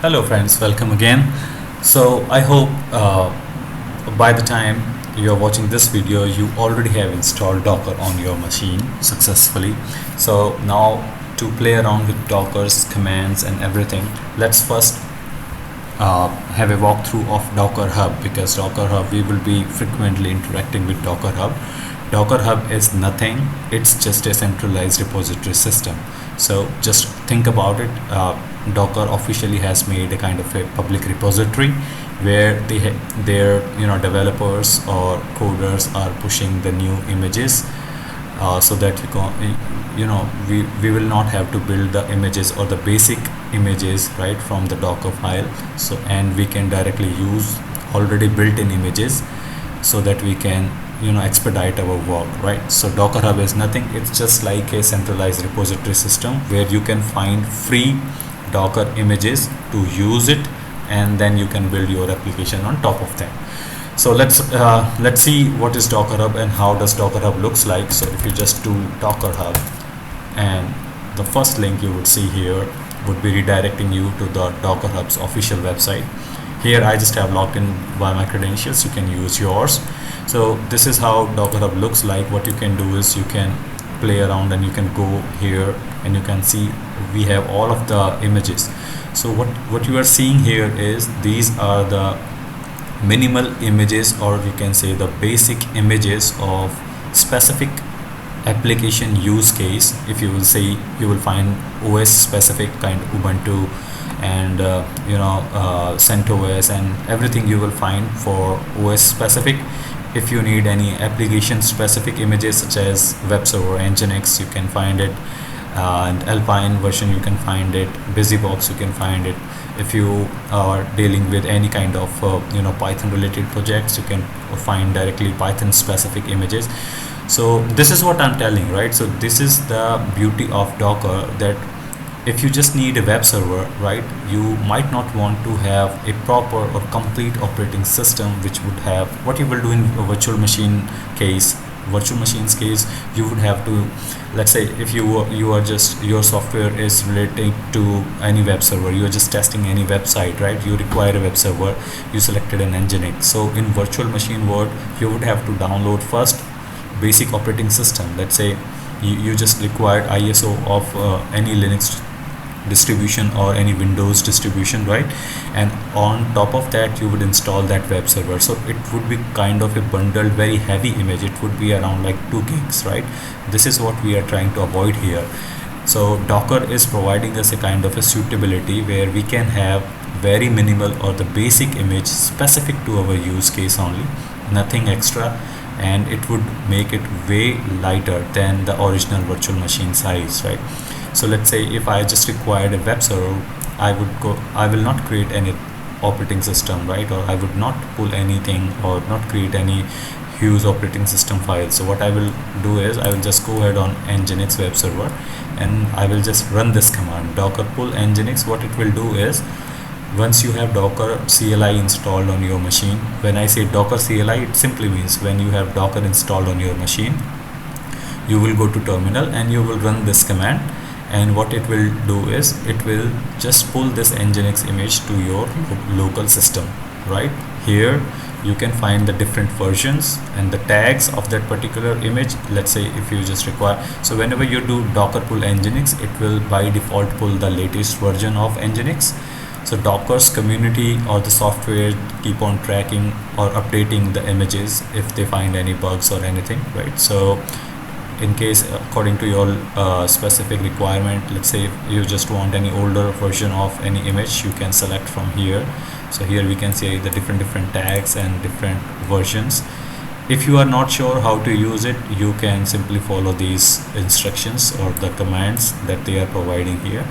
Hello friends, welcome again. So I hope by the time you are watching this video you already have installed Docker on your machine successfully. So now to play around with Docker's commands and everything, let's first have a walkthrough of Docker Hub, because Docker Hub we will be frequently interacting with Docker Hub. Docker Hub is nothing, it's just a centralized repository system. So just think about it. Docker officially has made a kind of a public repository where their developers or coders are pushing the new images, so that we will not have to build the images or the basic images right from the Docker file. So and we can directly use already built-in images so that we can expedite our work, right? So Docker Hub is nothing, it's just like a centralized repository system where you can find free Docker images to use it, and then you can build your application on top of that. So let's see what is Docker Hub and how does Docker Hub looks like. So if you just do Docker Hub, and the first link you would see here would be redirecting you to the Docker Hub's official website. Here I just have logged in by my credentials, you can use yours. So this is how Docker Hub looks like. What you can do is you can play around and you can go here and you can see we have all of the images. So what you are seeing here is these are the minimal images, or you can say the basic images of specific application use case. If you will say, you will find OS specific kind of Ubuntu and CentOS and everything you will find for OS specific. If you need any application specific images such as web server, Nginx, you can find it, and Alpine version you can find it, BusyBox you can find it. If you are dealing with any kind of Python related projects, you can find directly Python specific images. So this is what I'm telling, right? So this is the beauty of Docker, that if you just need a web server, right, you might not want to have a proper or complete operating system which would have what you will do in a virtual machines case. You would have to, let's say if you are just, your software is related to any web server, you are just testing any website, right? You require a web server, you selected an Nginx. So in virtual machine world, you would have to download first basic operating system. Let's say you just required ISO of any Linux distribution or any Windows distribution, right? And on top of that you would install that web server. So it would be kind of a bundled, very heavy image. It would be around like 2 gigs, right? This is what we are trying to avoid here. So Docker is providing us a kind of a suitability where we can have very minimal or the basic image specific to our use case only, nothing extra, and it would make it way lighter than the original virtual machine size, right? So let's say if I just required a web server, I will not create any operating system, right? Or I would not pull anything or not create any huge operating system files. So what I will do is I will just go ahead on Nginx web server and I will just run this command, docker pull Nginx. What it will do is, once you have Docker CLI installed on your machine, when I say Docker CLI, it simply means when you have Docker installed on your machine, you will go to terminal and you will run this command. And what it will do is it will just pull this Nginx image to your local system, right? Here you can find the different versions and the tags of that particular image. Let's say if you just require, so whenever you do docker pull Nginx, it will by default pull the latest version of Nginx. So Docker's community or the software keep on tracking or updating the images if they find any bugs or anything, right? So in case according to your specific requirement, let's say if you just want any older version of any image, you can select from here. So here we can see the different tags and different versions. If you are not sure how to use it, you can simply follow these instructions or the commands that they are providing here,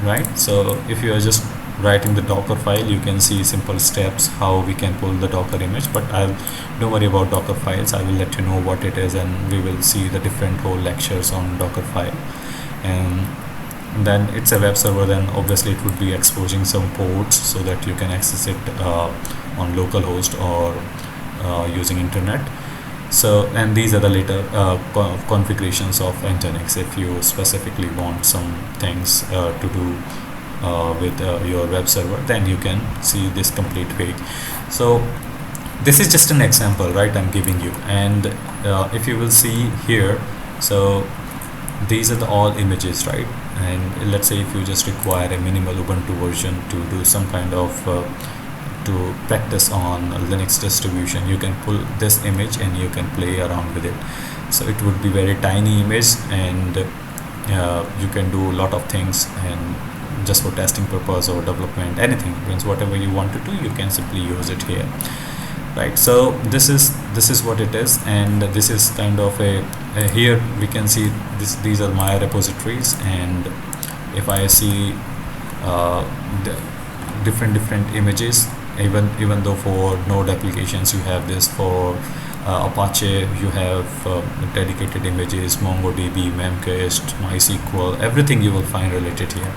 right? So if you are just writing the Docker file, you can see simple steps how we can pull the Docker image, but don't worry about Docker files. I will let you know what it is and we will see the different whole lectures on Docker file. And then it's a web server, then obviously it would be exposing some ports so that you can access it on localhost or using internet. So, and these are the later configurations of Nginx if you specifically want some things to do with your web server, then you can see this complete page. So this is just an example, right, I'm giving you. And if you will see here, so these are the all images, right? And let's say if you just require a minimal Ubuntu version to do some kind of to practice on Linux distribution, you can pull this image and you can play around with it. So it would be very tiny image, and you can do a lot of things, and just for testing purpose or development, anything, means whatever you want to do, you can simply use it here, right? So this is what it is. And this is kind of a here we can see these are my repositories. And if I see the different images, even though for Node applications you have this, for Apache you have dedicated images, MongoDB, Memcached, MySQL, everything you will find related here.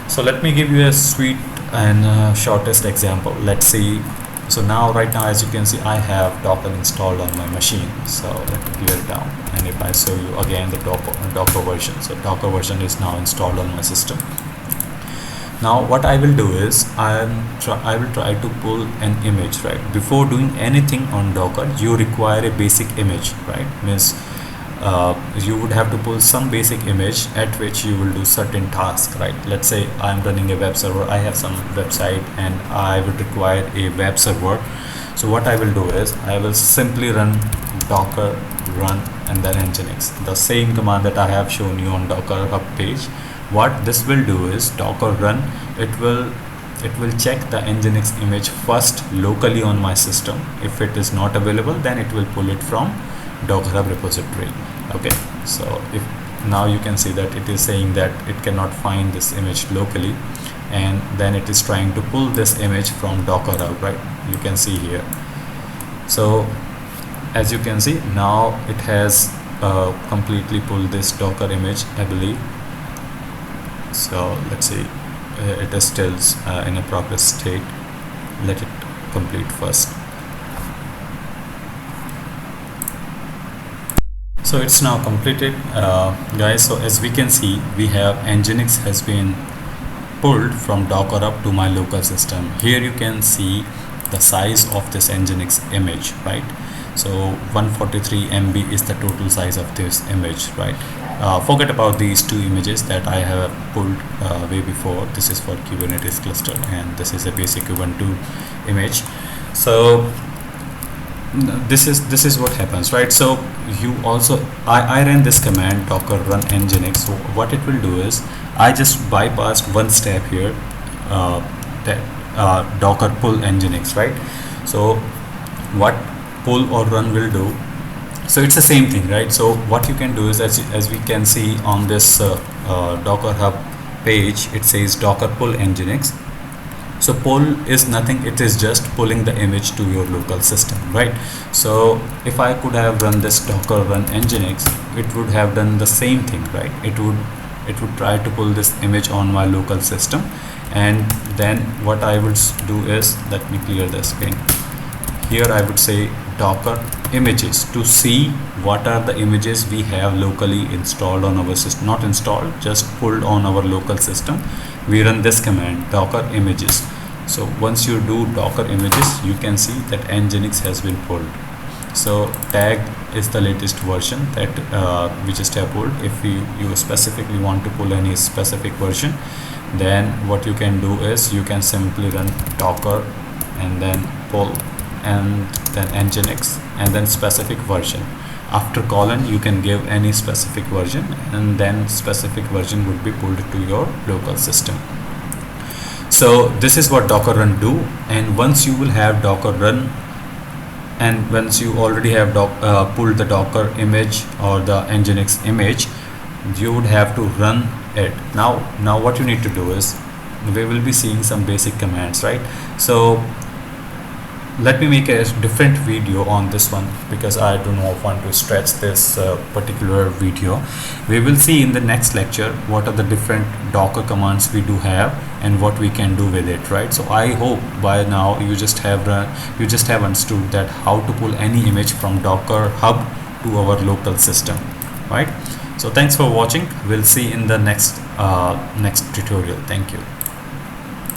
So let me give you a sweet and shortest example. Let's see. So now right now, as you can see, I have Docker installed on my machine. So let me clear it down, and if I show you again the Docker version, so Docker version is now installed on my system. Now what I will do is I will try to pull an image, right? Before doing anything on Docker, you require a basic image, right? Means you would have to pull some basic image at which you will do certain tasks, right? Let's say I'm running a web server, I have some website and I would require a web server. So what I will do is I will simply run docker run and then nginx, the same command that I have shown you on Docker Hub page. What this will do is docker run, it will check the nginx image first locally on my system. If it is not available, then it will pull it from Docker Hub repository. Okay, so if now you can see that it is saying that it cannot find this image locally, and then it is trying to pull this image from Docker Hub, right? You can see here. So as you can see, now it has completely pulled this Docker image, I believe. So let's see, it is still in a progress state. Let it complete first. So it's now completed, guys. So as we can see, we have nginx has been pulled from Docker Hub to my local system. Here you can see the size of this nginx image, right? So 143 MB is the total size of this image, right? Forget about these two images that I have pulled way before. This is for Kubernetes cluster, and this is a basic Ubuntu image. So this is what happens, right? So you also I ran this command docker run nginx. So what it will do is I just bypassed one step here, that docker pull nginx, right? So what pull or run will do, so it's the same thing, right? So what you can do is, as we can see on this Docker Hub page, it says docker pull nginx. So pull is nothing, it is just pulling the image to your local system, right? So if I could have run this docker run nginx, it would have done the same thing, right? It would try to pull this image on my local system, and then what I would do is, let me clear the screen. Here I would say docker images to see what are the images we have locally installed on our system, not installed, just pulled on our local system. We run this command docker images. So once you do docker images, you can see that nginx has been pulled. So tag is the latest version that we just have pulled. If you specifically want to pull any specific version, then what you can do is you can simply run docker and then pull and then nginx and then specific version. After colon you can give any specific version, and then specific version would be pulled to your local system. So this is what docker run do. And once you will have docker run, and once you already have pulled the docker image or the nginx image, you would have to run it. Now what you need to do is, we will be seeing some basic commands, right? So let me make a different video on this one, because I do not want to stretch this particular video. We will see in the next lecture what are the different docker commands we do have and what we can do with it, right? So I hope by now you just have understood that how to pull any image from Docker Hub to our local system, right? So thanks for watching. We'll see in the next tutorial. Thank you.